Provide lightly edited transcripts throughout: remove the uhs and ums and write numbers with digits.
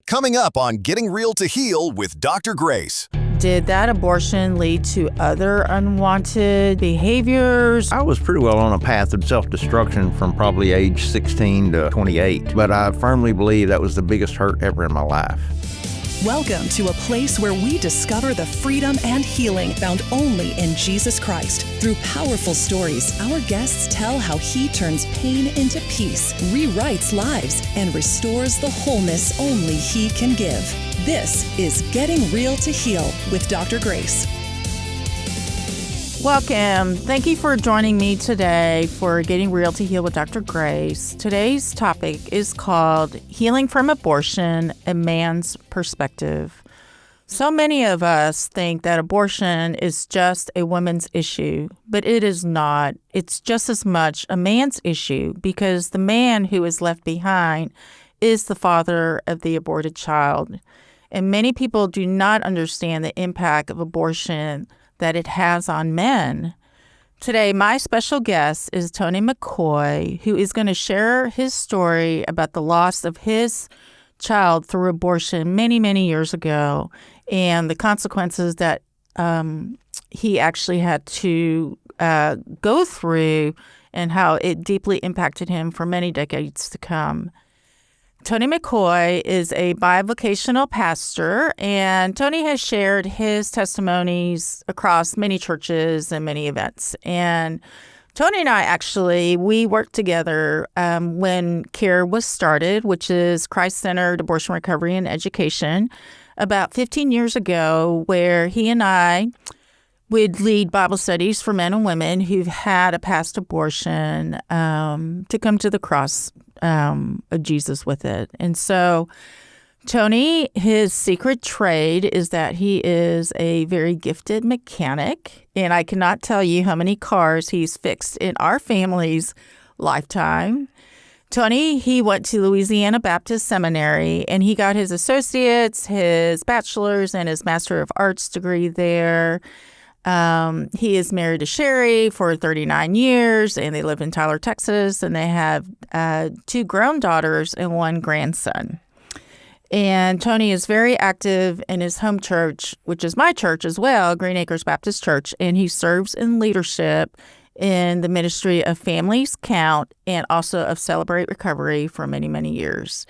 Coming up on Getting Real to Heal with Dr. Grace. Did that abortion lead to other unwanted behaviors? I was pretty well on a path of self-destruction from probably age 16 to 28, but I firmly believe that was the biggest hurt ever in my life. Welcome to a place where we discover the freedom and healing found only in Jesus Christ. Through powerful stories, our guests tell how He turns pain into peace, rewrites lives, and restores the wholeness only He can give. This is Getting Real to Heal with Dr. Grace. Welcome. Thank you for joining me today for Getting Real to Heal with Dr. Grace. Today's topic is called Healing from Abortion, a Man's Perspective. So many of us think that abortion is just a woman's issue, but it is not. It's just as much a man's issue because the man who is left behind is the father of the aborted child. And many people do not understand the impact of abortion that it has on men. Today, my special guest is Tony McCoy, who is going to share his story about the loss of his child through abortion many, many years ago and the consequences that he actually had to go through and how it deeply impacted him for many decades to come. Tony McCoy is a bi-vocational pastor, and Tony has shared his testimonies across many churches and many events. And Tony and I we worked together when CARE was started, which is Christ-Centered Abortion Recovery and Education, about 15 years ago, where he and I would lead Bible studies for men and women who've had a past abortion to come to the cross of Jesus with it. And so Tony, his secret trade is that he is a very gifted mechanic, and I cannot tell you how many cars he's fixed in our family's lifetime. Tony, he went to Louisiana Baptist Seminary, and he got his associates, his bachelor's, and his Master of Arts degree there. He is married to Sherry for 39 years, and they live in Tyler, Texas, and they have 2 grown daughters and 1 grandson. And Tony is very active in his home church, which is my church as well, Green Acres Baptist Church, and he serves in leadership in the ministry of Families Count and also of Celebrate Recovery for many, many years.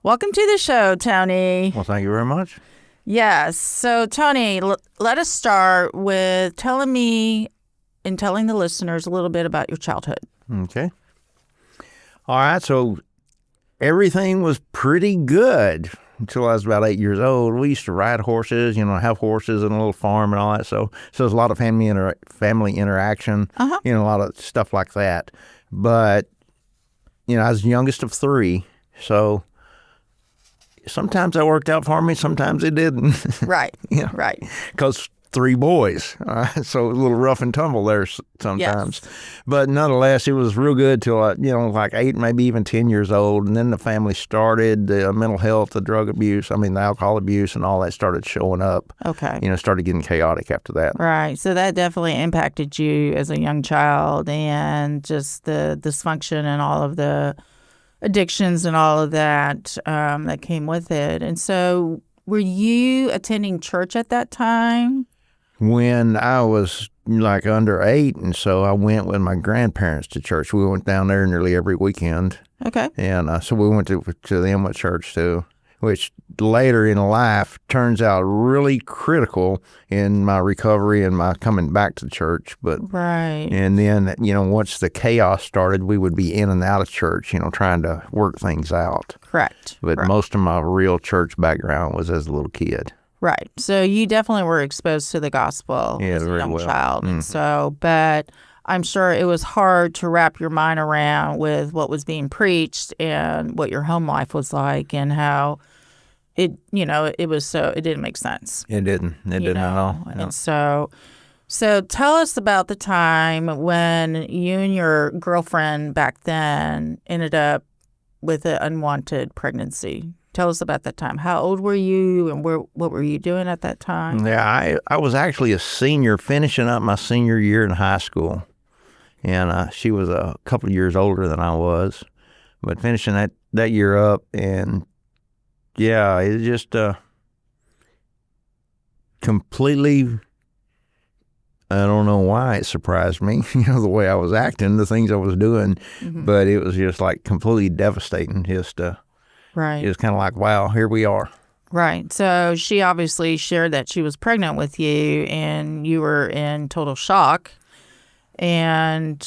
Welcome to the show, Tony. Well, thank you very much. Yes. So, Tony, let us start with telling me and telling the listeners a little bit about your childhood. Okay. All right. So everything was pretty good until I was about 8 years old. We used to ride horses, have horses and a little farm and all that. So there's a lot of family interaction, a lot of stuff like that. But, I was the youngest of 3. So sometimes that worked out for me, sometimes it didn't. Right, right. Because 3 boys, so a little rough and tumble there sometimes. Yes. But nonetheless, it was real good till like 8, maybe even 10 years old. And then the family started, the mental health, the drug abuse, the alcohol abuse and all that started showing up. Okay. Started getting chaotic after that. Right. So that definitely impacted you as a young child and just the dysfunction and all of the addictions and all of that that came with it. And so were you attending church at that time? When I was like under 8, and so I went with my grandparents to church. We went down there nearly every weekend. Okay. And so we went to them at church too, which later in life turns out really critical in my recovery and my coming back to church. But right. And then, once the chaos started, we would be in and out of church, trying to work things out. Correct. But most of my real church background was as a little kid. Right. So you definitely were exposed to the gospel as a young child. Mm-hmm. And so, but I'm sure it was hard to wrap your mind around with what was being preached and what your home life was like and how it didn't make sense. It didn't. It didn't at all. No. And so tell us about the time when you and your girlfriend back then ended up with an unwanted pregnancy. Tell us about that time. How old were you and what were you doing at that time? Yeah, I was actually a senior, finishing up my senior year in high school. And she was a couple of years older than I was. But finishing that year up, and yeah, it just completely. I don't know why it surprised me, the way I was acting, the things I was doing, but it was just like completely devastating. Just Right. it was kind of like, wow, here we are. Right. So she obviously shared that she was pregnant with you, and you were in total shock. And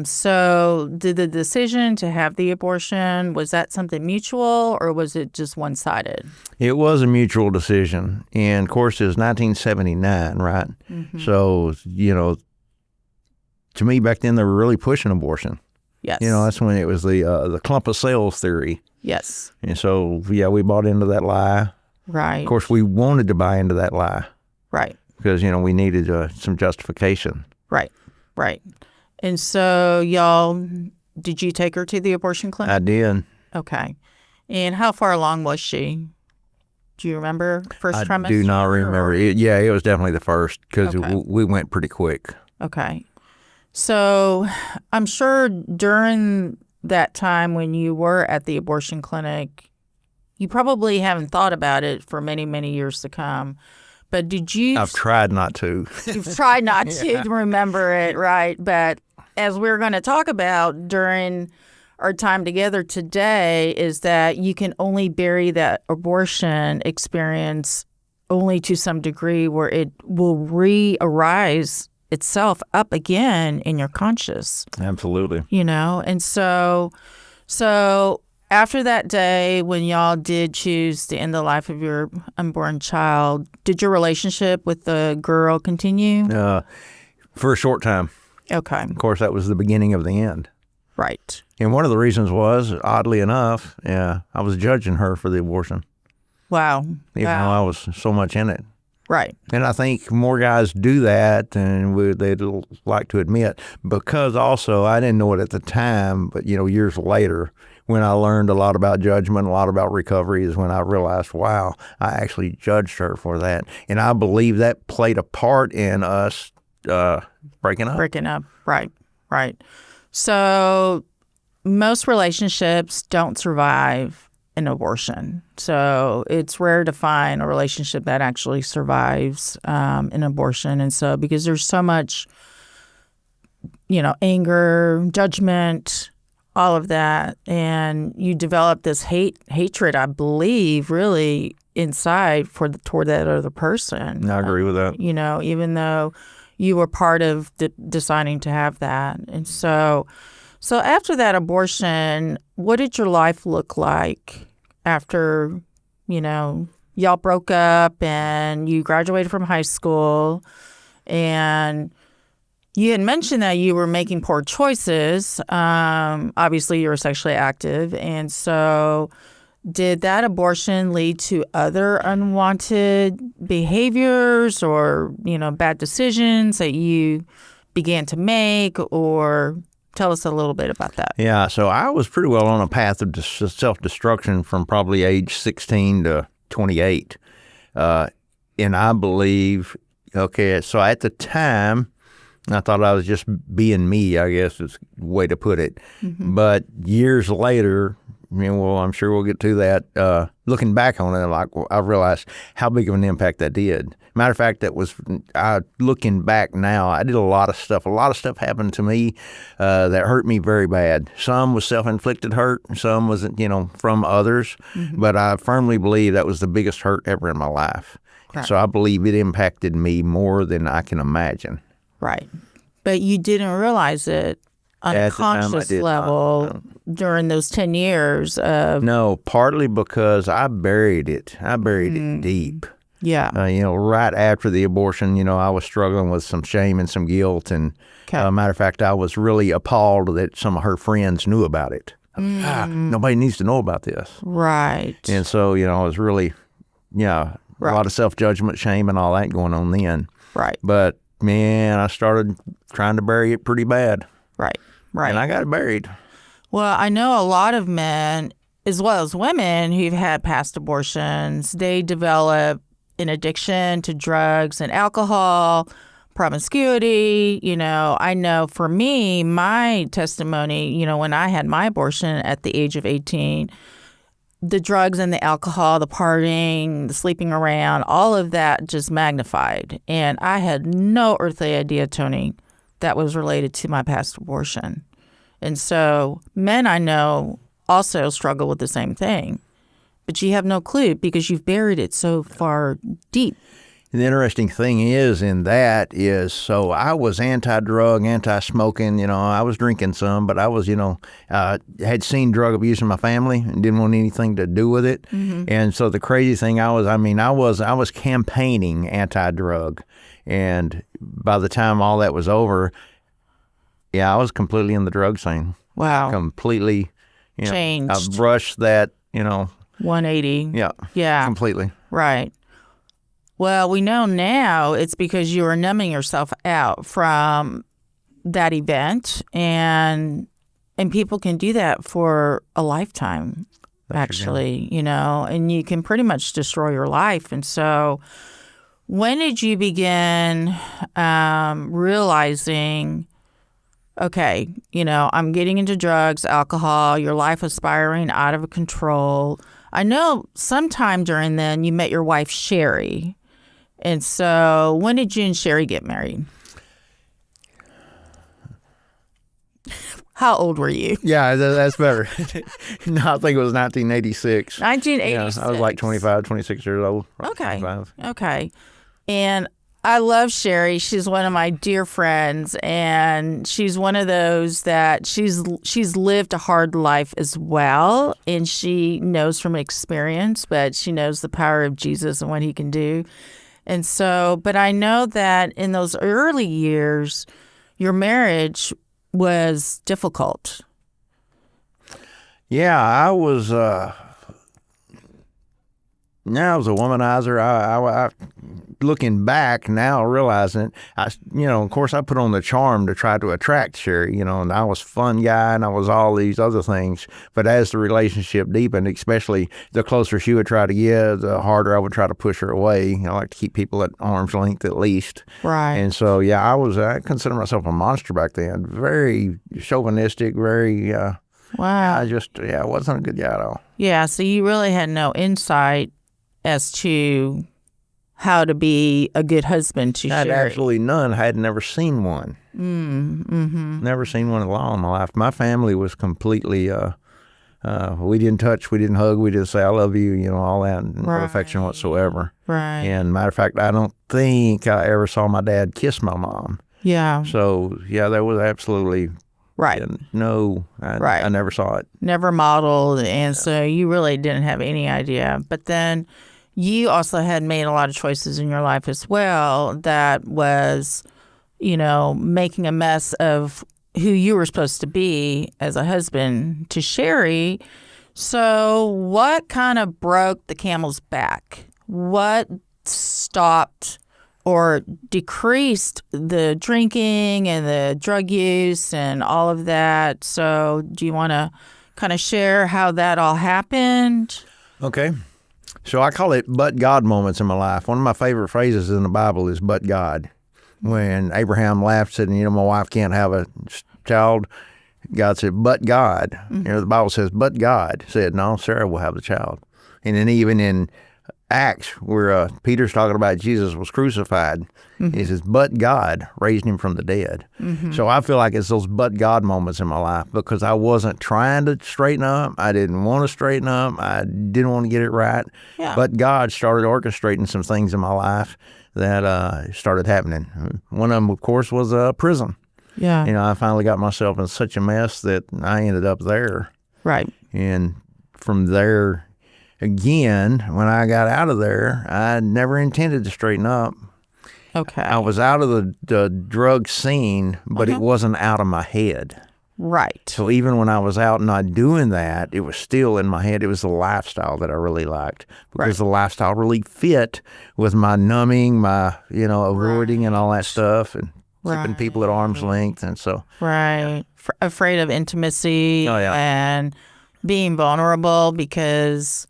so did the decision to have the abortion, was that something mutual, or was it just one-sided? It was a mutual decision. And of course, it was 1979, right? So, to me back then, they were really pushing abortion. Yes. That's when it was the clump of cells theory. Yes. And so, yeah, we bought into that lie. Right. Of course, we wanted to buy into that lie. Right. Because, we needed some justification. Right. Right. And so, y'all, did you take her to the abortion clinic? I did. Okay. And how far along was she? Do you remember first trimester? I do not remember. It was definitely the first because Okay. we went pretty quick. Okay. So I'm sure during that time when you were at the abortion clinic, you probably haven't thought about it for many, many years to come. But did you? I've tried not to. You've tried not to remember it, right? But as we're going to talk about during our time together today, is that you can only bury that abortion experience only to some degree, where it will re-arise itself up again in your conscious. Absolutely. And so after that day, when y'all did choose to end the life of your unborn child, did your relationship with the girl continue? For a short time. Okay. Of course, that was the beginning of the end. Right. And one of the reasons was, oddly enough, I was judging her for the abortion, Wow. even though I was so much in it. Right. And I think more guys do that than they'd like to admit, because also I didn't know it at the time, but, years later, when I learned a lot about judgment, a lot about recovery, is when I realized, wow, I actually judged her for that. And I believe that played a part in us breaking up. Breaking up. Right. Right. So most relationships don't survive an abortion. So it's rare to find a relationship that actually survives an abortion. And so because there's so much, anger, judgment, all of that, and you develop this hatred, I believe, really inside toward that other person. I agree with that. Even though you were part of deciding to have that. And so after that abortion, what did your life look like after, y'all broke up and you graduated from high school, and you had mentioned that you were making poor choices. Obviously, you were sexually active. And so did that abortion lead to other unwanted behaviors or, bad decisions that you began to make? Or tell us a little bit about that. Yeah, so I was pretty well on a path of self-destruction from probably age 16 to 28. And I believe, so at the time, I thought I was just being me, I guess is the way to put it. Mm-hmm. But years later, I'm sure we'll get to that. Looking back on it, I realized how big of an impact that did. Matter of fact, looking back now, I did a lot of stuff. A lot of stuff happened to me that hurt me very bad. Some was self-inflicted hurt. Some was, from others. Mm-hmm. But I firmly believe that was the biggest hurt ever in my life. Right. So I believe it impacted me more than I can imagine. Right. But you didn't realize it on a conscious level during those 10 years of... No, partly because I buried it. I buried it deep. Yeah. Right after the abortion, I was struggling with some shame and some guilt. And matter of fact, I was really appalled that some of her friends knew about it. Nobody needs to know about this. Right. And so, I was really, a lot of self-judgment, shame, and all that going on then. Right. But, man, I started trying to bury it pretty bad. Right. And I got it buried. Well, I know a lot of men, as well as women, who've had past abortions, they develop an addiction to drugs and alcohol, promiscuity. I know for me, my testimony, when I had my abortion at the age of 18, the drugs and the alcohol, the partying, the sleeping around, all of that just magnified. And I had no earthly idea, Tony, that was related to my past abortion. And so men I know also struggle with the same thing, but you have no clue because you've buried it so far deep. The interesting thing is so I was anti-drug, anti-smoking, I was drinking some, but I was, had seen drug abuse in my family and didn't want anything to do with it. Mm-hmm. And so the crazy thing I was campaigning anti-drug. And by the time all that was over, I was completely in the drug scene. Wow. Completely, changed. I brushed that, 180. Yeah. Completely. Right. Well, we know now it's because you were numbing yourself out from that event, and people can do that for a lifetime, actually, and you can pretty much destroy your life. And so when did you begin realizing, okay, I'm getting into drugs, alcohol, your life is spiraling out of control? I know sometime during then you met your wife, Sherry. And so when did you and Sherry get married? How old were you? Yeah, that's better. No, I think it was 1986. 1986. Yeah, I was like 25, 26 years old. Okay. 25. Okay. And I love Sherry. She's one of my dear friends, and she's one of those that she's lived a hard life as well, and she knows from experience, but she knows the power of Jesus and what he can do. And so, but I know that in those early years, your marriage was difficult. Yeah, I was a womanizer. I looking back now, realizing of course I put on the charm to try to attract Sherry, and I was a fun guy and I was all these other things. But as the relationship deepened, especially the closer she would try to get, the harder I would try to push her away. I like to keep people at arm's length at least. Right. And so, I consider myself a monster back then. Very chauvinistic, very, wow. I wasn't a good guy at all. Yeah. So you really had no insight as to how to be a good husband to I had Sherry. absolutely none. I had never seen one. Mm-hmm. Never seen one at all in my life. My family was completely, we didn't touch, we didn't hug, we didn't say I love you, all that, no affection whatsoever. Right. And matter of fact, I don't think I ever saw my dad kiss my mom. Yeah. So, there was absolutely right. No, I never saw it. Never modeled, and so you really didn't have any idea. But then you also had made a lot of choices in your life as well that was, making a mess of who you were supposed to be as a husband to Sherry. So what kind of broke the camel's back? What stopped or decreased the drinking and the drug use and all of that? So do you want to kind of share how that all happened? Okay. So I call it but God moments in my life. One of my favorite phrases in the Bible is but God. When Abraham laughed and said, my wife can't have a child, God said, but God. Mm-hmm. The Bible says, but God said, no, Sarah will have the child. And then even in Acts, where Peter's talking about Jesus was crucified, mm-hmm. He says, but God raised him from the dead. Mm-hmm. So I feel like it's those but God moments in my life because I wasn't trying to straighten up. I didn't want to straighten up. I didn't want to get it right. Yeah. But God started orchestrating some things in my life that started happening. One of them, of course, was prison. Yeah. I finally got myself in such a mess that I ended up there. Right. And from there, again, when I got out of there, I never intended to straighten up. Okay. I was out of the drug scene, but it wasn't out of my head. Right. So even when I was out not doing that, it was still in my head. It was the lifestyle that I really liked because the lifestyle really fit with my numbing, my, avoiding and all that stuff and keeping people at arm's length. And so. Right. Afraid of intimacy and being vulnerable because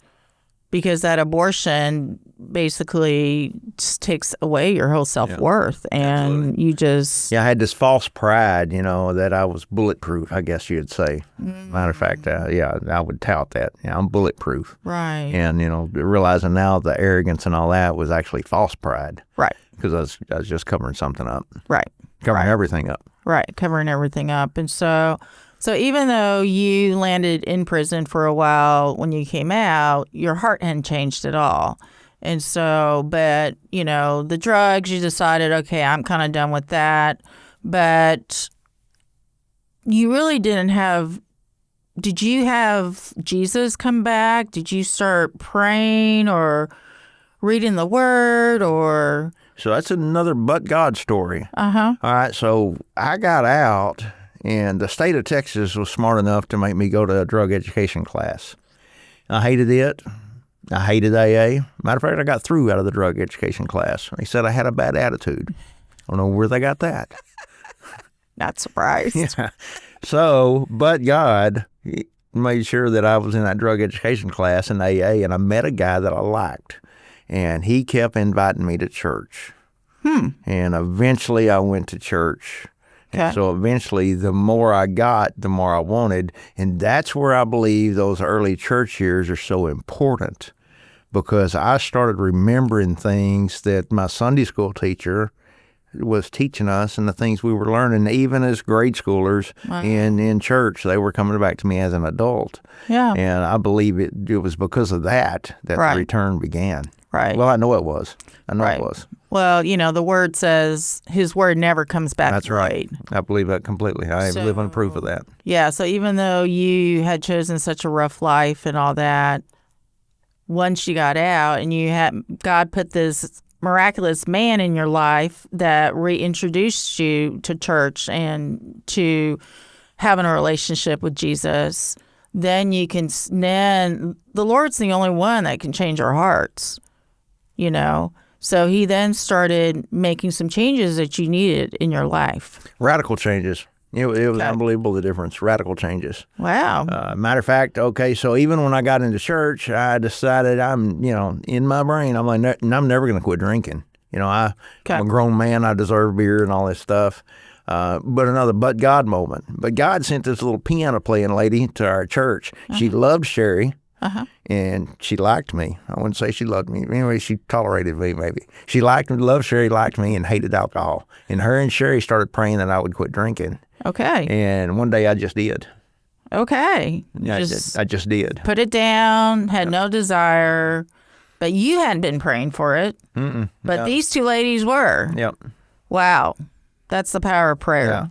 that abortion basically just takes away your whole self-worth. And you just... Yeah, I had this false pride, that I was bulletproof, I guess you'd say. Matter of fact, I would tout that. Yeah, I'm bulletproof. Right. And, realizing now the arrogance and all that was actually false pride. Right. Because I was just covering something up. Right. Covering everything up. Right, covering everything up. And so even though you landed in prison for a while, when you came out, your heart hadn't changed at all. And so, but, the drugs, you decided, okay, I'm kind of done with that. But you really didn't have, did you have Jesus come back? Did you start praying or reading the word or... So that's another but God story. Uh-huh. All right, so I got out, and the state of Texas was smart enough to make me go to a drug education class. I hated it. I hated AA. Matter of fact, I got through out of the drug education class. They said I had a bad attitude. I don't know where they got that. Not surprised. Yeah. So, but God made sure that I was in that drug education class in AA, and I met a guy that I liked. And he kept inviting me to church. And eventually I went to church. Okay. And so eventually the more I got, the more I wanted. And that's where I believe those early church years are so important, because I started remembering things that my Sunday school teacher was teaching us and the things we were learning, even as grade schoolers in church. They were coming back to me as an adult. Yeah. And I believe it was because of that the return began. Right. Well, I know it was. I know it was. Well, the word says his word never comes back. That's right. I believe that completely. I am living proof of that. Yeah. So even though you had chosen such a rough life and all that, once you got out and God put this miraculous man in your life that reintroduced you to church and to having a relationship with Jesus, then the Lord's the only one that can change our hearts. So he then started making some changes that you needed in your life. Radical changes. It was unbelievable, the difference. Radical changes. Wow. Matter of fact, okay, so even when I got into church, I decided in my brain, I'm like, I'm never going to quit drinking. I'm a grown man. I deserve beer and all this stuff. But another but God moment. But God sent this little piano playing lady to our church. She loved Sherry. And she liked me. I wouldn't say she loved me. Anyway, she tolerated me, maybe. She loved Sherry, liked me, and hated alcohol. And her and Sherry started praying that I would quit drinking. Okay. And one day I just did. Okay. I just did. Put it down, had no desire, but you hadn't been praying for it. But these two ladies were. Yep. Wow. That's the power of prayer. Yeah.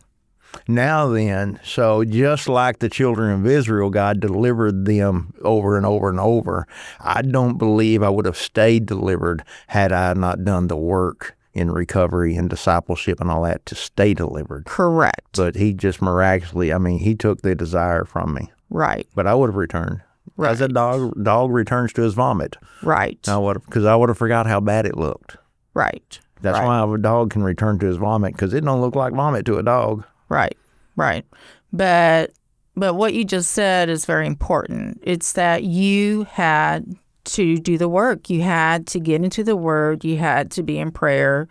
Now then, so just like the children of Israel, God delivered them over and over and over. I don't believe I would have stayed delivered had I not done the work in recovery and discipleship and all that to stay delivered. Correct. But he just miraculously, he took the desire from me. Right. But I would have returned. Right. As a dog returns to his vomit. Right. Because I would have forgot how bad it looked. Right. That's why a dog can return to his vomit, because it don't look like vomit to a dog. Right. But what you just said is very important. It's that you had to do the work. You had to get into the Word. You had to be in prayer.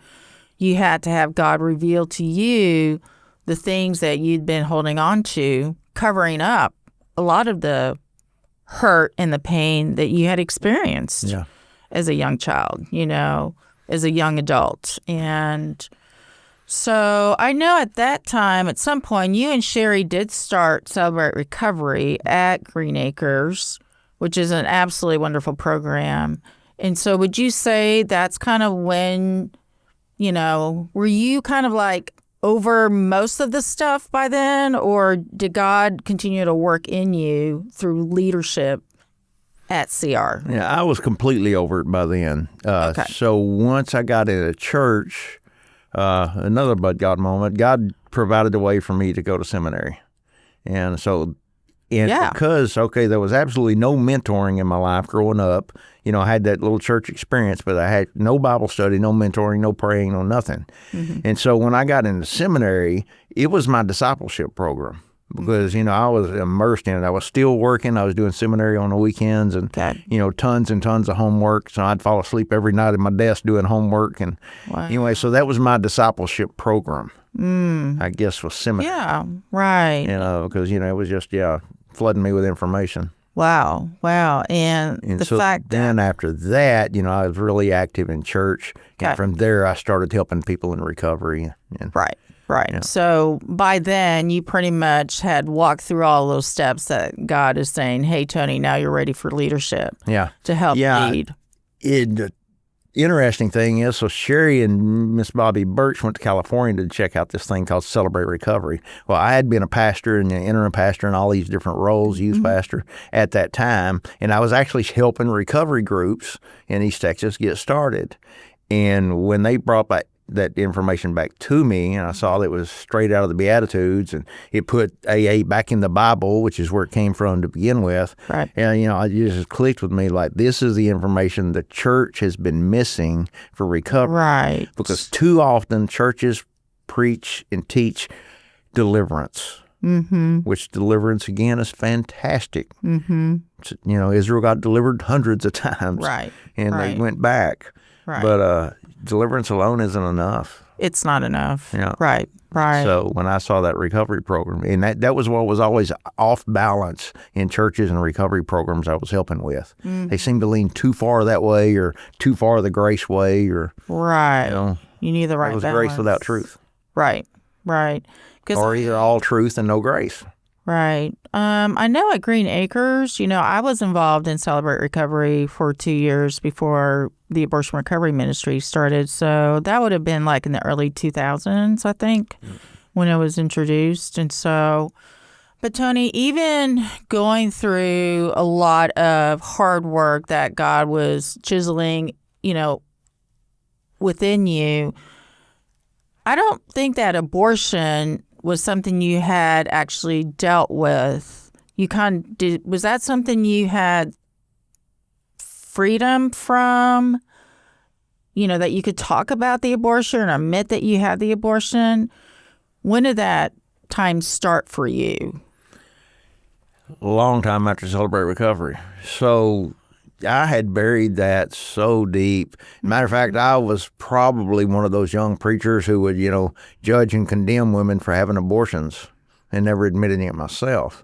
You had to have God reveal to you the things that you'd been holding on to, covering up a lot of the hurt and the pain that you had experienced as a young child, as a young adult. And so I know at that time, at some point, you and Sherry did start Celebrate Recovery at Green Acres, which is an absolutely wonderful program. And so would you say that's kind of when, were you kind of like over most of the stuff by then, or did God continue to work in you through leadership at CR? Yeah, I was completely over it by then. Okay. So once I got into church, another but God moment, God provided a way for me to go to seminary. And so, because, there was absolutely no mentoring in my life growing up. I had that little church experience, but I had no Bible study, no mentoring, no praying, no nothing. And so when I got into seminary, it was my discipleship program. because, I was immersed in it. I was still working. I was doing seminary on the weekends and, tons and tons of homework. So I'd fall asleep every night at my desk doing homework. And anyway, so that was my discipleship program, I guess, was seminary. Yeah, right. Because, it was just, flooding me with information. Wow. And the so fact then after that, I was really active in church. And from there, I started helping people in recovery. Right. So by then, you pretty much had walked through all those steps that God is saying, hey, Tony, now you're ready for leadership. To help lead. The interesting thing is, so Sherry and Miss Bobby Birch went to California to check out this thing called Celebrate Recovery. Well, I had been a pastor and an interim pastor in all these different roles, youth pastor at that time, and I was actually helping recovery groups in East Texas get started. And when they brought back that information back to me, and I saw that it was straight out of the Beatitudes, and it put AA back in the Bible, which is where it came from to begin with. Right. And, it just clicked with me like, this is the information the church has been missing for recovery. Right. Because too often churches preach and teach deliverance, which deliverance, again, is fantastic. Israel got delivered hundreds of times. Right. And they went back. Right. But deliverance alone isn't enough. It's not enough. Yeah. Right. So when I saw that recovery program, and that was what was always off balance in churches and recovery programs I was helping with. They seemed to lean too far that way or too far the grace way. Or Right. You need the right balance. It was grace without truth. Right. Or either all truth and no grace. Right. I know at Green Acres, I was involved in Celebrate Recovery for 2 years before the abortion recovery ministry started. So that would have been like in the early 2000s, I think, when it was introduced. And so, but Tony, even going through a lot of hard work that God was chiseling, within you, I don't think that abortion was something you had actually dealt with. Was that something you had freedom from, that you could talk about the abortion or admit that you had the abortion? When did that time start for you? A long time after Celebrate Recovery. So I had buried that so deep. Matter of fact, I was probably one of those young preachers who would, judge and condemn women for having abortions and never admitting it myself.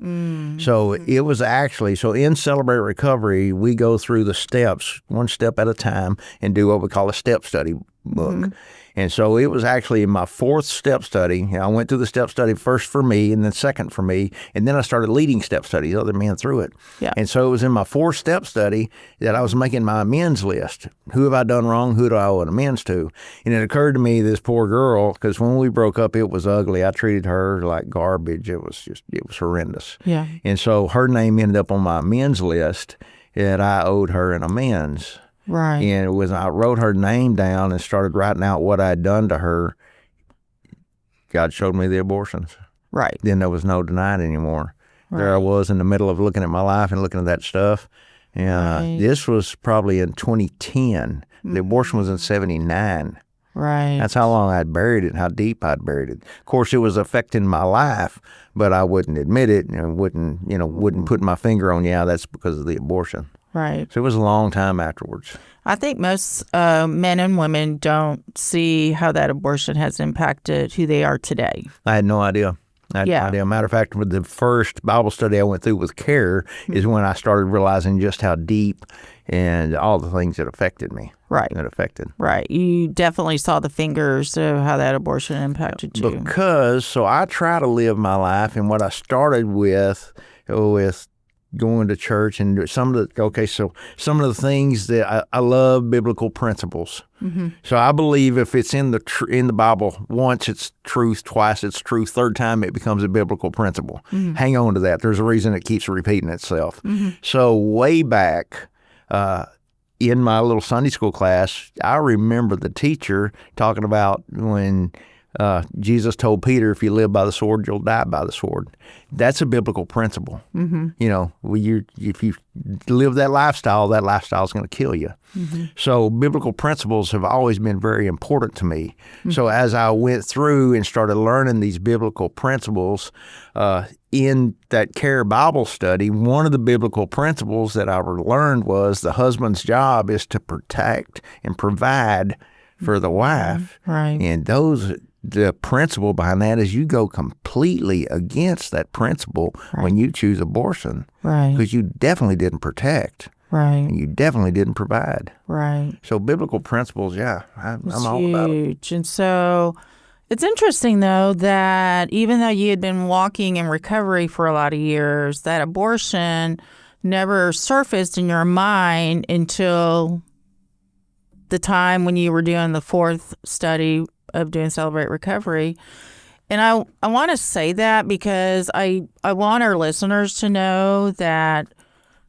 So it was actually, in Celebrate Recovery, we go through the steps, one step at a time, and do what we call a step study book. And so it was actually in my fourth step study. I went through the step study first for me and then second for me. And then I started leading step studies, other men through it. Yeah. And so it was in my fourth step study that I was making my amends list. Who have I done wrong? Who do I owe an amends to? And it occurred to me, this poor girl, because when we broke up, it was ugly. I treated her like garbage. It was horrendous. Yeah. And so her name ended up on my amends list that I owed her an amends. Right. And when I wrote her name down and started writing out what I'd done to her, God showed me the abortions. Right. Then there was no denying anymore. Right. There I was in the middle of looking at my life and looking at that stuff. And this was probably in 2010. The abortion was in 79. Right. That's how long I'd buried it and how deep I'd buried it. Of course, it was affecting my life, but I wouldn't admit it and wouldn't put my finger on, that's because of the abortion. Right. So it was a long time afterwards. I think most men and women don't see how that abortion has impacted who they are today. I had no idea. No idea. Matter of fact, with the first Bible study I went through with CARE is when I started realizing just how deep and all the things that affected me. Right. That affected. Right. You definitely saw the fingers of how that abortion impacted you. Because, I try to live my life, and what I started with going to church and some of the things that I love biblical principles. So I believe if it's in the Bible, once it's truth, twice it's truth, third time it becomes a biblical principle. Hang on to that. There's a reason it keeps repeating itself. So way back in my little Sunday school class, I remember the teacher talking about when Jesus told Peter, if you live by the sword, you'll die by the sword. That's a biblical principle. Mm-hmm. You know, if you live that lifestyle is going to kill you. Mm-hmm. So biblical principles have always been very important to me. Mm-hmm. So as I went through and started learning these biblical principles in that Care Bible study, one of the biblical principles that I learned was the husband's job is to protect and provide for the wife. Right. And the principle behind that is you go completely against that principle when you choose abortion. Right. Because you definitely didn't protect. Right. And you definitely didn't provide. Right. So biblical principles, yeah, I'm all huge. about it. And so it's interesting, though, that even though you had been walking in recovery for a lot of years, that abortion never surfaced in your mind until the time when you were doing the fourth study of doing Celebrate Recovery. And I want to say that because I want our listeners to know that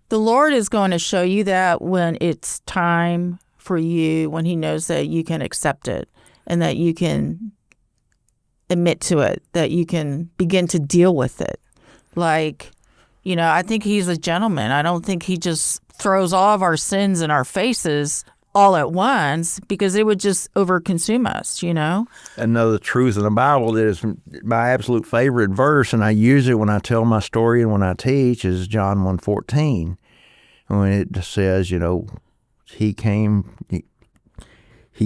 the Lord is going to show you that when it's time for you, when he knows that you can accept it and that you can admit to it, that you can begin to deal with it. Like, you know, I think he's a gentleman. I don't think he just throws all of our sins in our faces all at once, because it would just overconsume us, you know? Another truth in the Bible that is my absolute favorite verse, and I use it when I tell my story and when I teach, is John 1:14, when it says, you know, he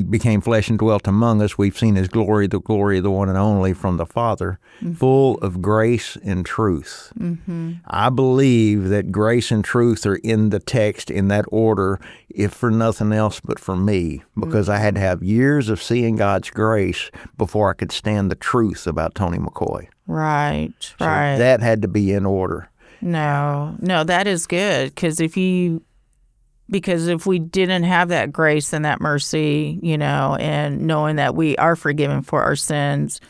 became flesh and dwelt among us. We've seen his glory, the glory of the one and only from the Father, full of grace and truth. Mm-hmm. I believe that grace and truth are in the text in that order, if for nothing else but for me, because I had to have years of seeing God's grace before I could stand the truth about Tony McCoy. Right, So right. that had to be in order. No, that is good, because if we didn't have that grace and that mercy, you know, and knowing that we are forgiven for our sins,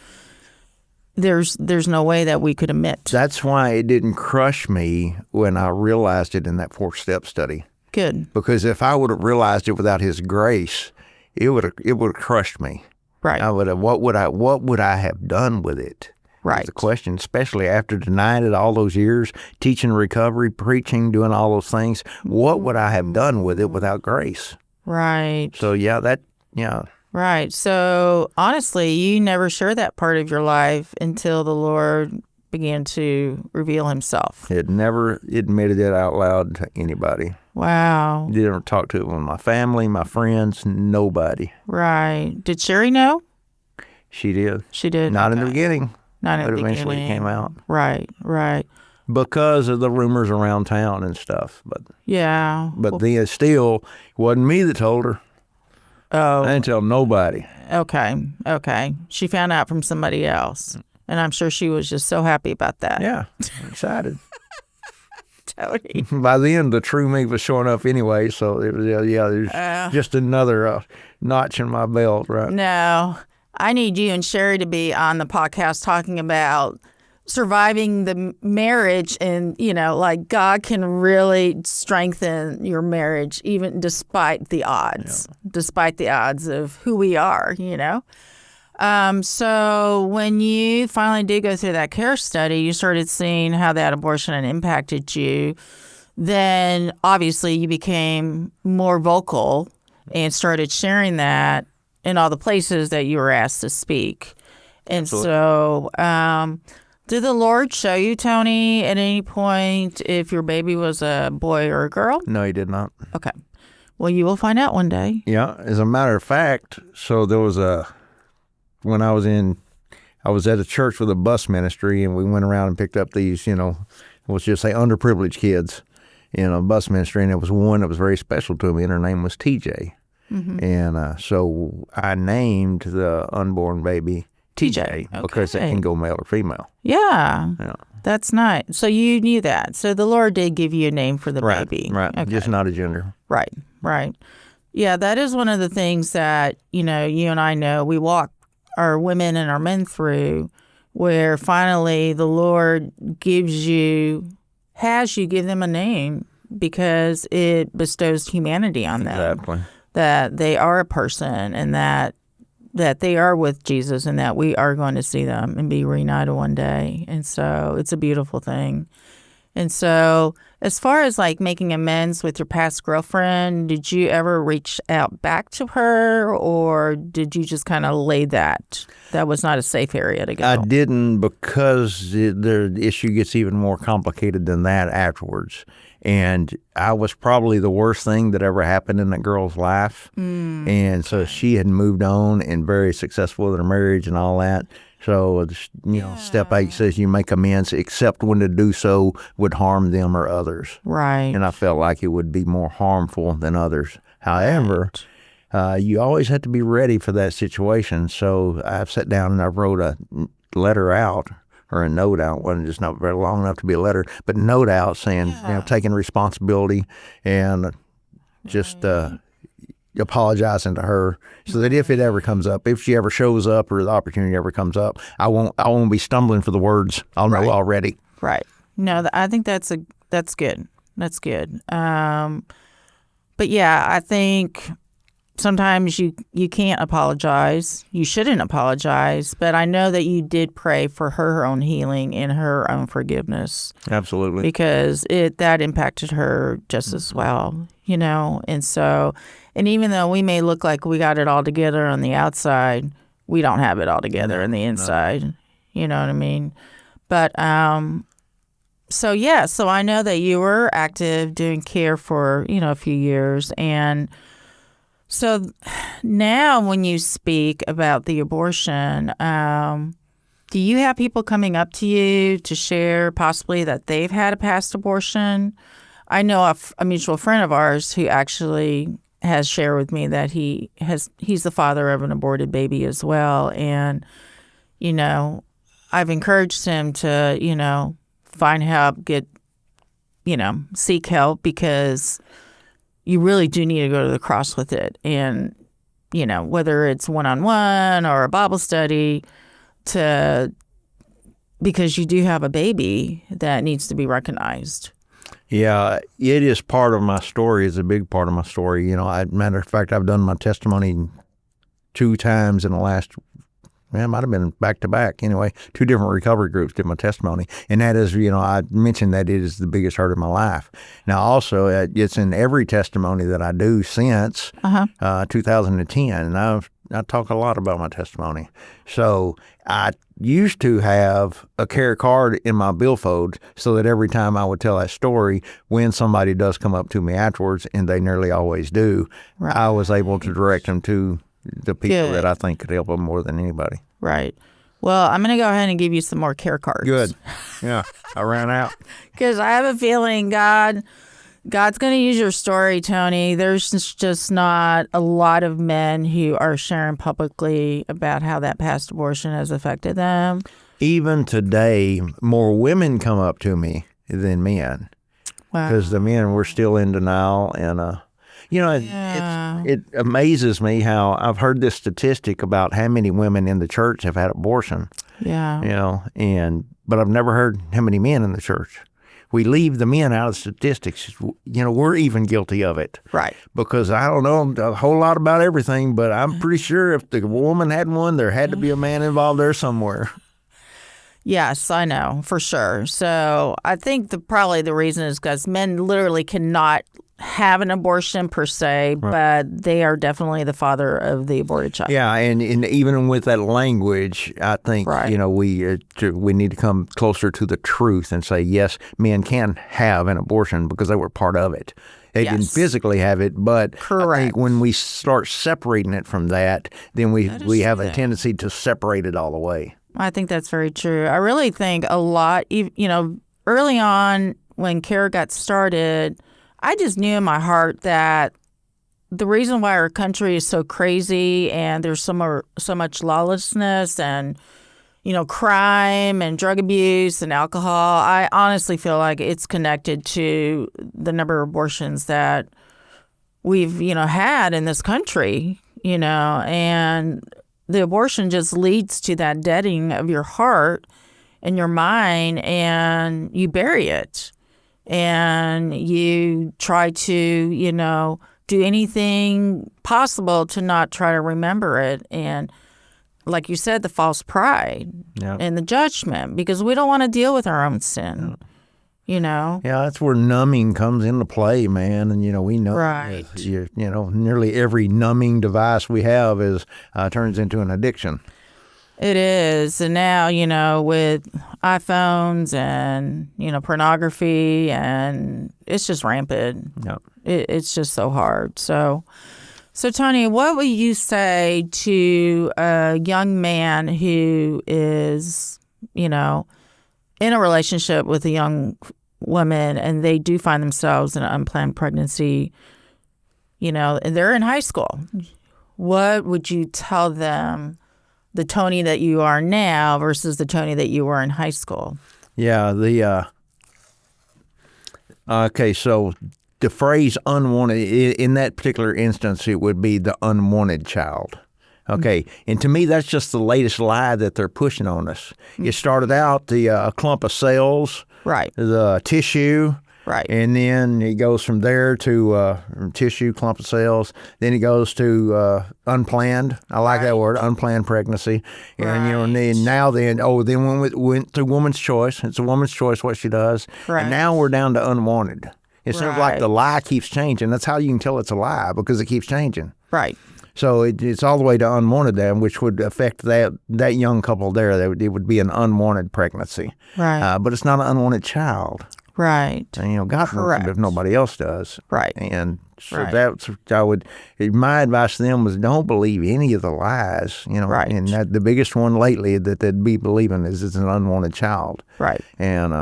there's no way that we could admit. That's why it didn't crush me when I realized it in that 4-step study. Good. Because if I would have realized it without his grace, it would have crushed me. Right. What would I have done with it? Right. The question, especially after denying it all those years, teaching recovery, preaching, doing all those things, what would I have done with it without grace? Right. So Right. So honestly, you never shared that part of your life until the Lord began to reveal himself. It never admitted it out loud to anybody. Wow. Didn't talk to it with my family, my friends, nobody. Right. Did Sherry know? She did. She did. Not in the beginning. Not in the beginning. But eventually it came out. Right. Because of the rumors around town and stuff. But yeah. But then still, it wasn't me that told her. Oh. I didn't tell nobody. Okay. She found out from somebody else. And I'm sure she was just so happy about that. Yeah, excited. Tony. By then, the true me was showing up anyway, so it was there's just another notch in my belt, right? No, I need you and Sherry to be on the podcast talking about surviving the marriage, and like God can really strengthen your marriage even despite the odds, of who we are. So when you finally did go through that care study, you started seeing how that abortion had impacted you. Then obviously you became more vocal and started sharing that in all the places that you were asked to speak. And so did the Lord show you, Tony, at any point if your baby was a boy or a girl? No, he did not. Okay. Well, you will find out one day. Yeah. As a matter of fact, so there was when I was at a church with a bus ministry, and we went around and picked up these, let's just say underprivileged kids in a bus ministry, and it was one that was very special to me, and her name was TJ. Mm-hmm. And so I named the unborn baby TJ because it can go male or female. Yeah. That's nice. So you knew that. So the Lord did give you a name for the baby. Right, okay. Just not a gender. Right. Yeah, that is one of the things that, you and I know we walk our women and our men through, where finally the Lord has you give them a name because it bestows humanity on them. Exactly. That they are a person and that that they are with Jesus and that we are going to see them and be reunited one day. And so it's a beautiful thing. And so as far as like making amends with your past girlfriend, did you ever reach out back to her, or did you just kind of lay that? That was not a safe area to go. I didn't, because the issue gets even more complicated than that afterwards. And I was probably the worst thing that ever happened in that girl's life. And so she had moved on and very successful with her marriage and all that. So, step 8 says you make amends except when to do so would harm them or others. Right. And I felt like it would be more harmful than others. However, you always have to be ready for that situation. So I've sat down and I wrote a letter out, or a note out. It wasn't just not very long enough to be a letter, but note out saying, taking responsibility and just apologizing to her, so that if it ever comes up, if she ever shows up or the opportunity ever comes up, I won't be stumbling for the words. I'll know already. Right. No, I think that's good. That's good. But yeah, I think sometimes you can't apologize. You shouldn't apologize. But I know that you did pray for her own healing and her own forgiveness. Absolutely. Because that impacted her just as well, And so, and even though we may look like we got it all together on the outside, we don't have it all together on the inside. No. You know what I mean? But so I know that you were active doing care for, a few years. And so now when you speak about the abortion, do you have people coming up to you to share possibly that they've had a past abortion? I know a mutual friend of ours who actually has shared with me that he's the father of an aborted baby as well. And, I've encouraged him to, find help, seek help, because you really do need to go to the cross with it. And, whether it's one-on-one or a Bible study, because you do have a baby that needs to be recognized. Yeah, it is part of my story. It's a big part of my story. Matter of fact, I've done my testimony 2 times in the last, it might have been back to back. Anyway, 2 different recovery groups did my testimony. And that is, I mentioned that it is the biggest hurt of my life. Now, also, it's in every testimony that I do since 2010. And I talk a lot about my testimony. So I used to have a care card in my billfold, so that every time I would tell that story, when somebody does come up to me afterwards, and they nearly always do, I was able to direct them to the people that I think could help them more than anybody. Right. Well, I'm going to go ahead and give you some more care cards. Good. Yeah, I ran out. Because I have a feeling God's going to use your story, Tony. There's just not a lot of men who are sharing publicly about how that past abortion has affected them. Even today, more women come up to me than men. Wow. Because the men were still in denial. And, it amazes me how I've heard this statistic about how many women in the church have had abortion. Yeah. But I've never heard how many men in the church. We leave the men out of statistics. We're even guilty of it. Right. Because I don't know a whole lot about everything, but I'm pretty sure if the woman had one, there had to be a man involved there somewhere. Yes, I know, for sure. So I think probably the reason is because men literally cannot have an abortion per se, but they are definitely the father of the aborted child. Yeah, and even with that language, I think we need to come closer to the truth and say, yes, men can have an abortion because they were part of it. They didn't physically have it, but I think when we start separating it from that, then we have a tendency to separate it all the way. I think that's very true. I really think a lot, early on when CARE got started, I just knew in my heart that the reason why our country is so crazy and there's so much lawlessness and, crime and drug abuse and alcohol, I honestly feel like it's connected to the number of abortions that we've, had in this country, and the abortion just leads to that deadening of your heart and your mind, and you bury it. And you try to, do anything possible to not try to remember it. And like you said, the false pride Yeah. and the judgment, because we don't want to deal with our own sin, you know? Yeah, that's where numbing comes into play, man. And, we know Right. nearly every numbing device we have turns into an addiction. It is. And now, with iPhones and, pornography, and it's just rampant. Yeah. It's just so hard. So, Tony, what would you say to a young man who is, in a relationship with a young woman and they do find themselves in an unplanned pregnancy, and they're in high school? What would you tell them, the Tony that you are now versus the Tony that you were in high school? Yeah, okay, so the phrase unwanted, in that particular instance, it would be the unwanted child. Okay, and to me, that's just the latest lie that they're pushing on us. It started out a clump of cells, Right. the tissue, Right. and then it goes from there to tissue, clump of cells. Then it goes to unplanned. I like that word, unplanned pregnancy. And and then went to woman's choice. It's a woman's choice what she does. Right. And now we're down to unwanted. It's sort of like Right. the lie keeps changing. That's how you can tell it's a lie, because it keeps changing. Right. So it's all the way to unwanted then, which would affect that young couple there. It would be an unwanted pregnancy. Right. But it's not an unwanted child. Right. And, God knows Correct. if nobody else does. Right. And so Right. my advice to them was don't believe any of the lies, Right. And the biggest one lately that they'd be believing is it's an unwanted child. Right. And,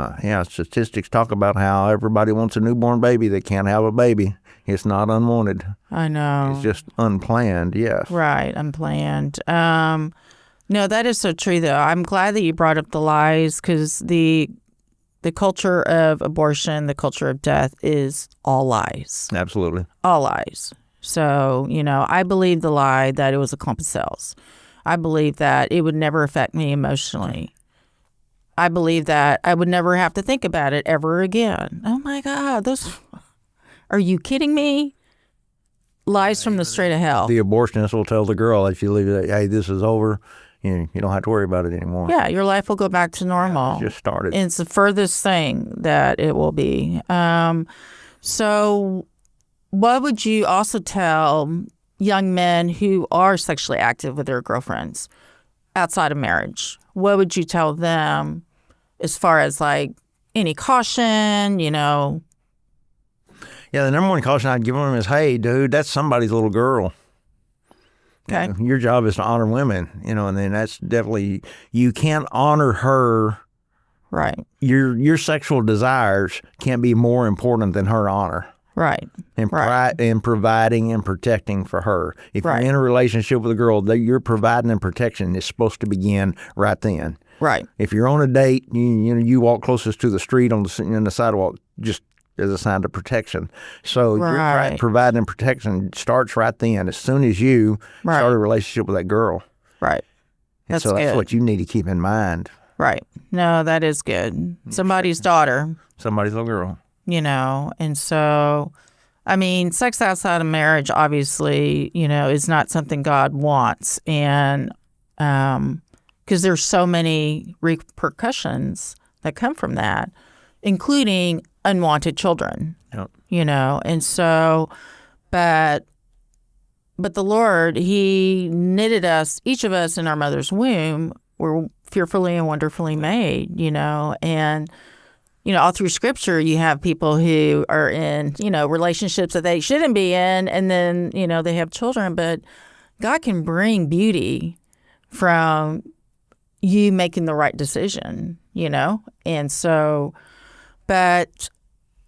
statistics talk about how everybody wants a newborn baby. They can't have a baby. It's not unwanted. I know. It's just unplanned, yes. Right, unplanned. No, that is so true, though. I'm glad that you brought up the lies, because the culture of abortion, the culture of death is all lies. Absolutely. All lies. So, I believe the lie that it was a clump of cells. I believe that it would never affect me emotionally. I believe that I would never have to think about it ever again. Oh, my God. Are you kidding me? Lies from the straight of hell. The abortionist will tell the girl if you leave it, hey, this is over. You don't have to worry about it anymore. Yeah, your life will go back to normal. Just started. And it's the furthest thing that it will be. So what would you also tell young men who are sexually active with their girlfriends outside of marriage? What would you tell them as far as any caution, Yeah, the number one caution I'd give them is, hey, dude, that's somebody's little girl. Okay. Your job is to honor women, and then that's definitely, you can't honor her. Right. Your sexual desires can't be more important than her honor. Right. And Right. and providing and protecting for her. If Right. you're in a relationship with a girl, your providing and protection is supposed to begin right then. Right. If you're on a date, you walk closest to the street on the sidewalk, just as a sign of protection. So Right. your providing protection starts right then, as soon as you Right. start a relationship with that girl. Right. And That's so that's good. what you need to keep in mind. Right. No, that is good. Somebody's daughter, Somebody's little girl. and so, sex outside of marriage, obviously, is not something God wants. And because there's so many repercussions that come from that, including unwanted children, Yep. and so, but the Lord, He knitted us, each of us in our mother's womb, we're fearfully and wonderfully made, and, all through Scripture, you have people who are in, relationships that they shouldn't be in, and then, they have children, but God can bring beauty from you making the right decision, and so, but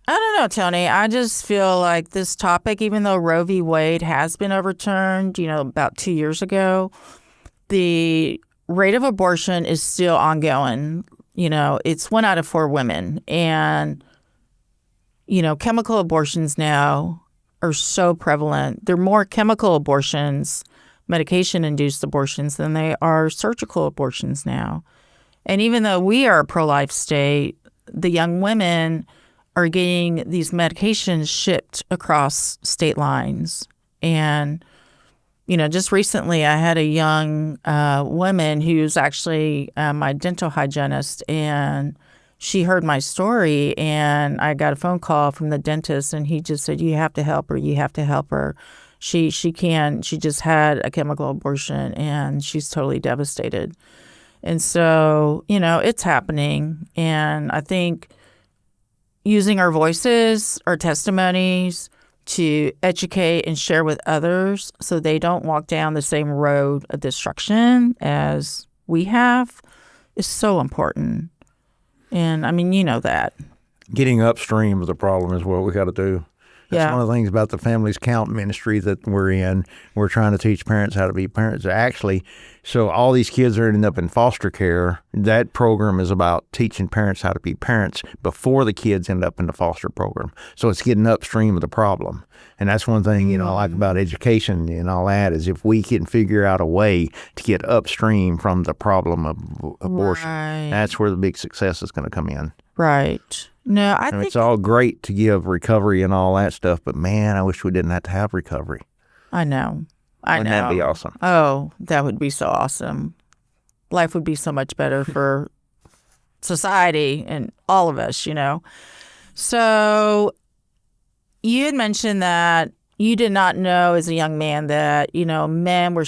I don't know, Tony. I just feel like this topic, even though Roe v. Wade has been overturned, about 2 years ago, the rate of abortion is still ongoing. It's 1 out of 4 women. And, chemical abortions now are so prevalent. There are more chemical abortions, medication-induced abortions, than they are surgical abortions now. And even though we are a pro-life state, the young women are getting these medications shipped across state lines. And, just recently I had a young woman who's actually my dental hygienist, and she heard my story, and I got a phone call from the dentist, and he just said, you have to help her. You have to help her. She just had a chemical abortion, and she's totally devastated. And so, it's happening. And I think using our voices, our testimonies to educate and share with others so they don't walk down the same road of destruction as we have is so important. And I mean, that. Getting upstream of the problem is what we got to do. That's one of the things about the Families Count ministry that we're in. We're trying to teach parents how to be parents. Actually, so all these kids are ending up in foster care. That program is about teaching parents how to be parents before the kids end up in the foster program. So it's getting upstream of the problem. And that's one thing, I like about education and all that is if we can figure out a way to get upstream from the problem of abortion, that's where the big success is going to come in. Right. No, I think it's all great to give recovery and all that stuff, but man, I wish we didn't have to have recovery. I know. Wouldn't that be awesome? Oh, that would be so awesome. Life would be so much better for society and all of us, So you had mentioned that you did not know as a young man that, men were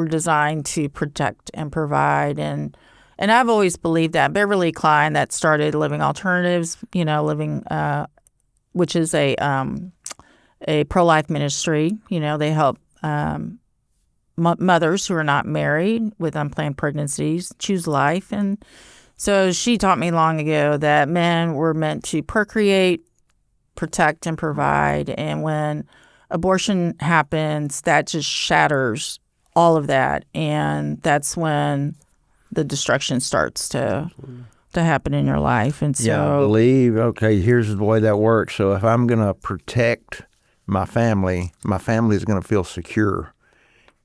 designed to protect and provide, and I've always believed that. Beverly Klein, that started Living Alternatives, which is a pro-life ministry. They help mothers who are not married with unplanned pregnancies choose life. And so she taught me long ago that men were meant to procreate, protect, and provide. And when abortion happens, that just shatters all of that. And that's when the destruction starts to happen in your life. And so I believe, here's the way that works. So if I'm going to protect my family is going to feel secure.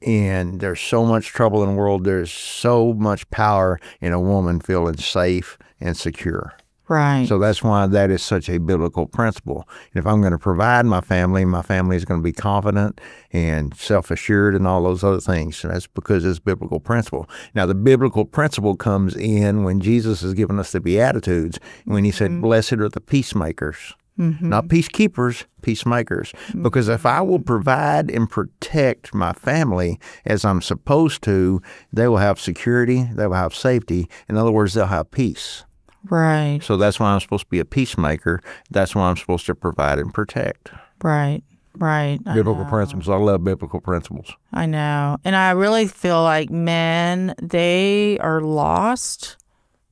And there's so much trouble in the world. There's so much power in a woman feeling safe and secure. Right. So that's why that is such a biblical principle. And if I'm going to provide my family is going to be confident and self-assured and all those other things. So that's because it's biblical principle. Now, the biblical principle comes in when Jesus has given us the Beatitudes, when he said, blessed are the peacemakers. Not peacekeepers, peacemakers. Because if I will provide and protect my family as I'm supposed to, they will have security, they will have safety. In other words, they'll have peace. Right. So that's why I'm supposed to be a peacemaker. That's why I'm supposed to provide and protect. Right. Biblical principles. I love biblical principles. I know. And I really feel like men, they are lost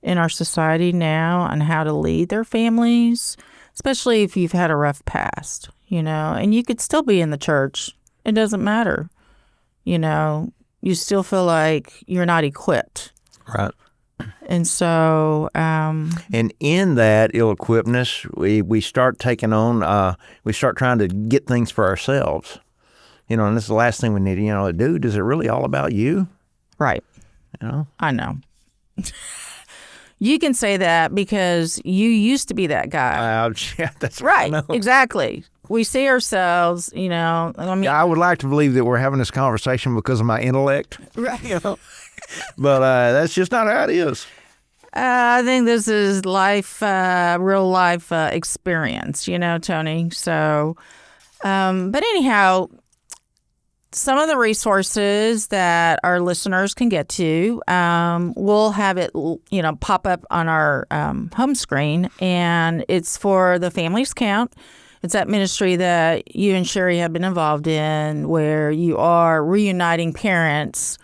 in our society now on how to lead their families, especially if you've had a rough past, and you could still be in the church. It doesn't matter. You still feel like you're not equipped. Right. And so... and in that ill-equippedness, we start taking on, we start trying to get things for ourselves. And this is the last thing we need to, dude, is it really all about you? Right. I know. You can say that because you used to be that guy. Yeah, that's right. I know. Exactly. We see ourselves, I would like to believe that we're having this conversation because of my intellect. Right. But that's just not how it is. I think this is life, real life experience, Tony. So, but anyhow, some of the resources that our listeners can get to, we'll have it, pop up on our home screen, and it's for the Families Count. It's that ministry that you and Sherry have been involved in, where you are reuniting parents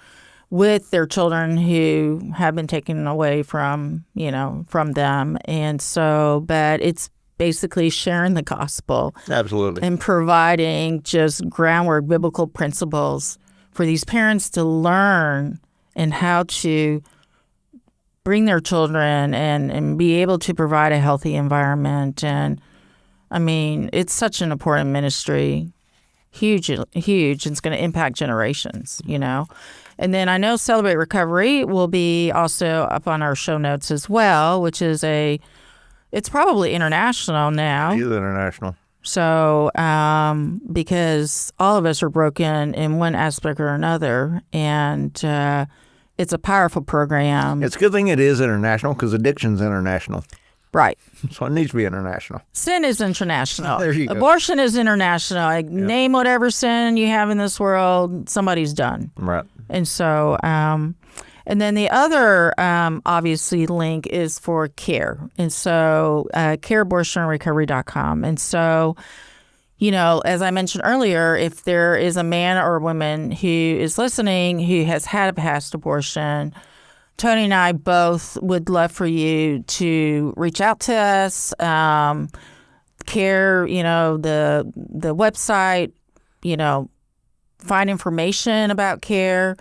with their children who have been taken away from them. And so, but it's basically sharing the gospel. Absolutely. And providing just groundwork, biblical principles for these parents to learn and how to bring their children and be able to provide a healthy environment. And I mean, it's such an important ministry, huge. It's going to impact generations, And then I know Celebrate Recovery will be also up on our show notes as well, which is it's probably international now. It is international. So, because all of us are broken in one aspect or another, and it's a powerful program. It's a good thing it is international because addiction's international. Right. So it needs to be international. Sin is international. There you go. Abortion is international. Like, name whatever sin you have in this world, somebody's done. Right. And so, and then the other, obviously, link is for CARE. And so, careabortionrecovery.com. And so, as I mentioned earlier, if there is a man or a woman who is listening who has had a past abortion, Tony and I both would love for you to reach out to us. CARE, the website, find information about CARE.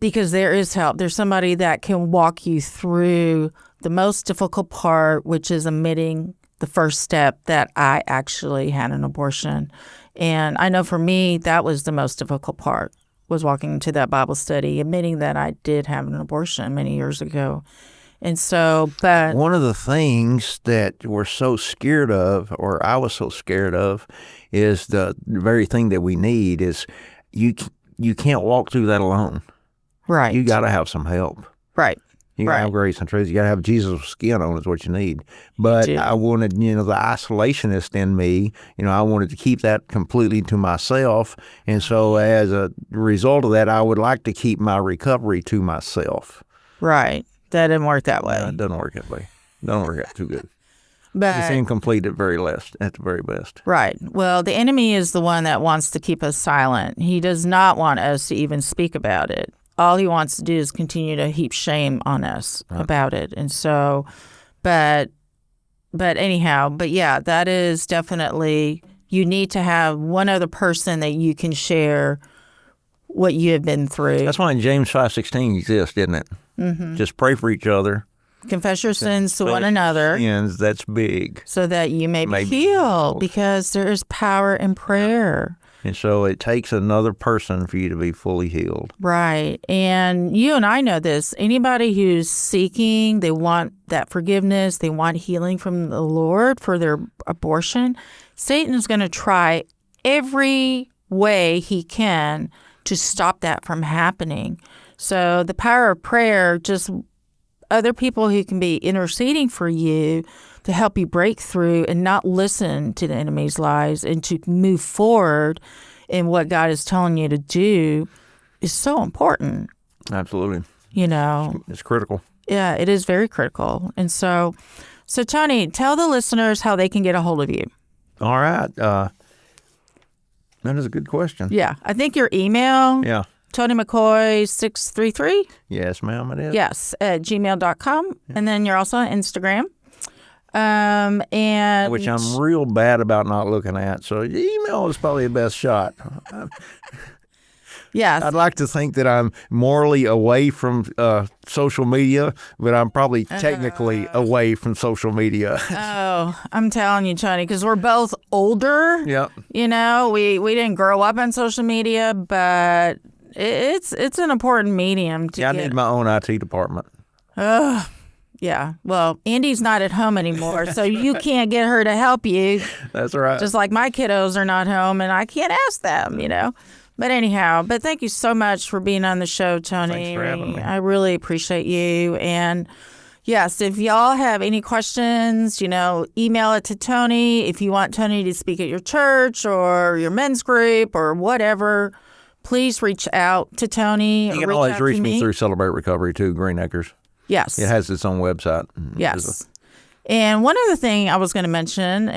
Because there is help. There's somebody that can walk you through the most difficult part, which is admitting the first step that I actually had an abortion. And I know for me, that was the most difficult part, was walking into that Bible study, admitting that I did have an abortion many years ago. And so, but one of the things that we're so scared of, or I was so scared of, is the very thing that we need is you can't walk through that alone. Right. You got to have some help. Right. You got to have grace and truth. You got to have Jesus' skin on is what you need. But I wanted, the isolationist in me, I wanted to keep that completely to myself. And so as a result of that, I would like to keep my recovery to myself. Right. That didn't work that way. No, it doesn't work that way. It doesn't work out too good. But it's incomplete at the very best. Right. Well, the enemy is the one that wants to keep us silent. He does not want us to even speak about it. All he wants to do is continue to heap shame on us about it. And so, but anyhow, yeah, that is definitely, you need to have one other person that you can share what you have been through. That's why James 5:16 exists, isn't it? Mm-hmm. Just pray for each other. Confess your sins to one another. Sins, that's big. So that you may be healed, because there is power in prayer. And so it takes another person for you to be fully healed. Right. And you and I know this. Anybody who's seeking, they want that forgiveness, they want healing from the Lord for their abortion, Satan is going to try every way he can to stop that from happening. So the power of prayer, just other people who can be interceding for you to help you break through and not listen to the enemy's lies and to move forward in what God is telling you to do, is so important. Absolutely. It's critical. Yeah, it is very critical. And so Tony, tell the listeners how they can get a hold of you. All right. That is a good question. Yeah. I think your email. Yeah. Tony McCoy 633. Yes, ma'am, it is. Yes, at gmail.com. Yeah. And then you're also on Instagram. And which I'm real bad about not looking at. So email is probably the best shot. Yes. I'd like to think that I'm morally away from social media, but I'm probably technically away from social media. Oh, I'm telling you, Tony, because we're both older. Yep. We didn't grow up on social media, but it's an important medium to I need my own IT department. Yeah. Well, Andy's not at home anymore, so you can't get her to help you. That's right. Just like my kiddos are not home, and I can't ask them, But anyhow, thank you so much for being on the show, Tony. Thanks for having me. I really appreciate you. And yes, if y'all have any questions, email it to Tony. If you want Tony to speak at your church or your men's group or whatever, please reach out to Tony. You can always reach me through Celebrate Recovery, too, Green Acres. Yes. It has its own website. Yes. And one other thing I was going to mention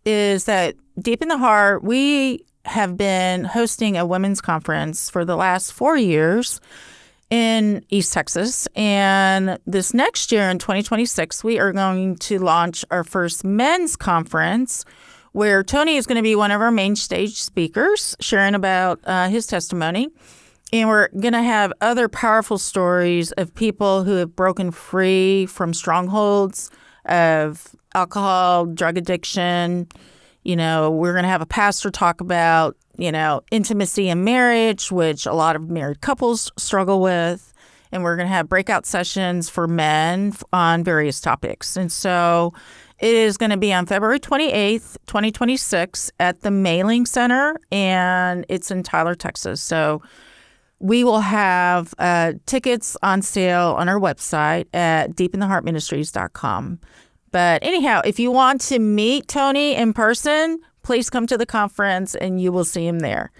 is that Deep in the Heart, we have been hosting a women's conference for the last 4 years in East Texas. And this next year in 2026, we are going to launch our first men's conference, where Tony is going to be one of our main stage speakers, sharing about his testimony. And we're going to have other powerful stories of people who have broken free from strongholds of alcohol, drug addiction. We're going to have a pastor talk about, intimacy in marriage, which a lot of married couples struggle with. And we're going to have breakout sessions for men on various topics. And so It is going to be on February 28th, 2026 at the Mailing Center, and it's in Tyler, Texas. So we will have tickets on sale on our website at deepintheheartministries.com. But anyhow, if you want to meet Tony in person, please come to the conference and you will see him there.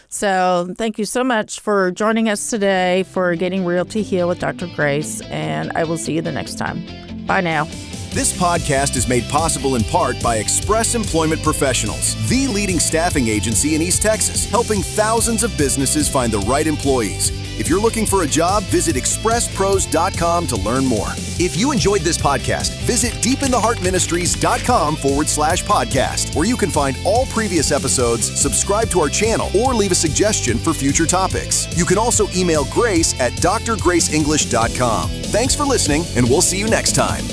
So thank you so much for joining us today for Getting Real to Heal with Dr. Grace, and I will see you the next time. Bye now. This podcast is made possible in part by Express Employment Professionals, the leading staffing agency in East Texas, helping thousands of businesses find the right employees. If you're looking for a job, visit expresspros.com to learn more. If you enjoyed this podcast, visit deepintheheartministries.com/podcast, where you can find all previous episodes, subscribe to our channel, or leave a suggestion for future topics. You can also email Grace at drgraceenglish.com. Thanks for listening, and we'll see you next time.